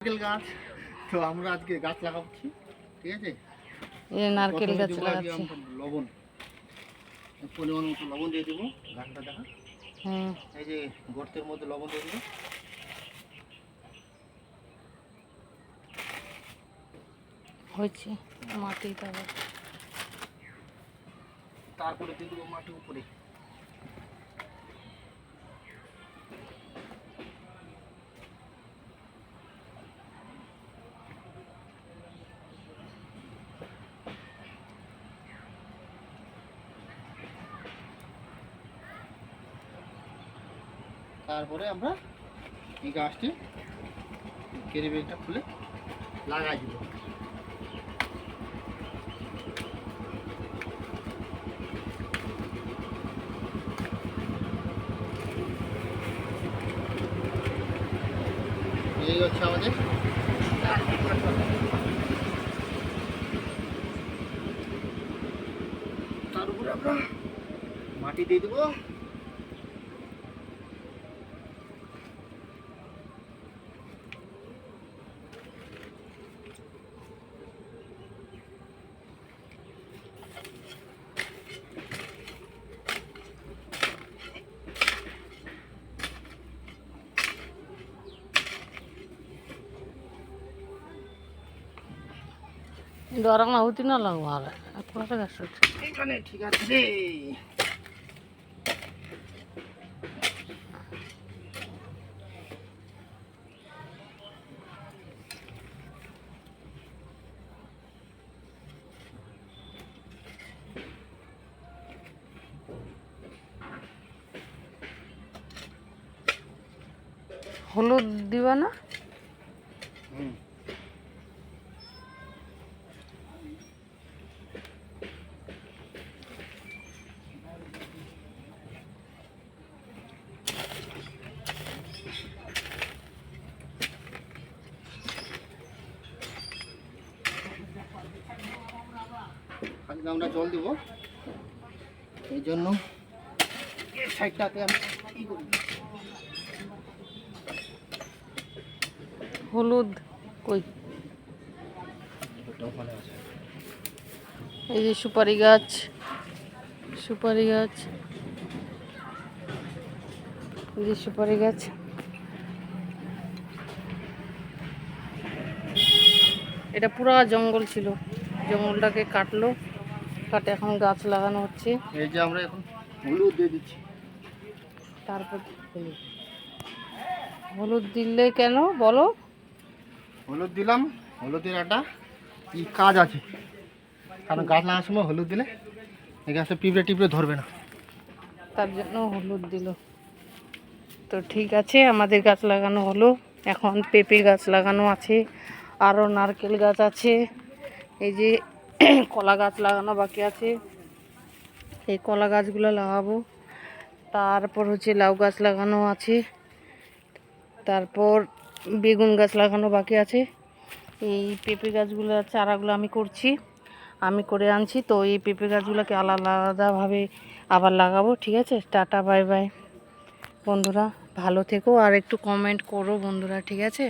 নারকেল গাছ। তো আমরা আজকে গাছ লাগাচ্ছি, ঠিক আছে? এই নারকেল গাছ লাগাচ্ছি। লবণ পরিমাণ মতো লবণ দিয়ে দেবো। গাছটা দেখা, এই যে গর্তের মধ্যে লবণ দিয়ে দেবো। হয়েছে মাটি, তারপরে দিয়ে দেবো মাটি উপরে। তারপরে আমরা এই গাছটি কেরি ব্যাগটা খুলে লাগাই দেবো। এই হচ্ছে আমাদের। তার উপরে আমরা মাটি দিয়ে দেবো। দরমা হতি না লাগবো আর কোনটা গাছ এখানে ঠিক আছে রে। হলুদ দিবা না? আজকে আমরা জল দিব, এই জন্য এই সাইডটাতে আমি কি করি, হলুদ কই? এই যে সুপারি গাছ, সুপারি গাছ, এই যে সুপারি গাছ। এটা পুরা জঙ্গল ছিল, জঙ্গলটাকে কাটলো, কাটে এখন গাছ লাগানো হচ্ছে। এই যে আমরা এখন হলুদ দিয়ে দিচ্ছি। তারপর হলুদ দিলে কেন বলো? হলুদ দিলাম, হলুদের একটা কি কাজ আছে, কারণ গাছ লাগানোর সময় হলুদ দিলে এই গাছটা পিঁপড়ে টিপড়ে ধরবে না, তার জন্য হলুদ দিল। তো ঠিক আছে, আমাদের গাছ লাগানো হলো। এখন পেঁপে গাছ লাগানো আছে, আরও নারকেল গাছ আছে, এই যে কলা গাছ লাগানো বাকি আছে, এই কলা গাছগুলো লাগাবো। তারপর হচ্ছে লাউ গাছ লাগানো আছে, তারপর বেগুন গাছ লাগানো বাকি আছে। এই পেঁপে গাছগুলো চারাগুলো আমি করছি, আমি করে আনছি। তো এই পেঁপে গাছগুলোকে আলাদা আলাদাভাবে আবার লাগাবো, ঠিক আছে? টাটা বাই বাই বন্ধুরা, ভালো থেকো আর একটু কমেন্ট করো বন্ধুরা, ঠিক আছে?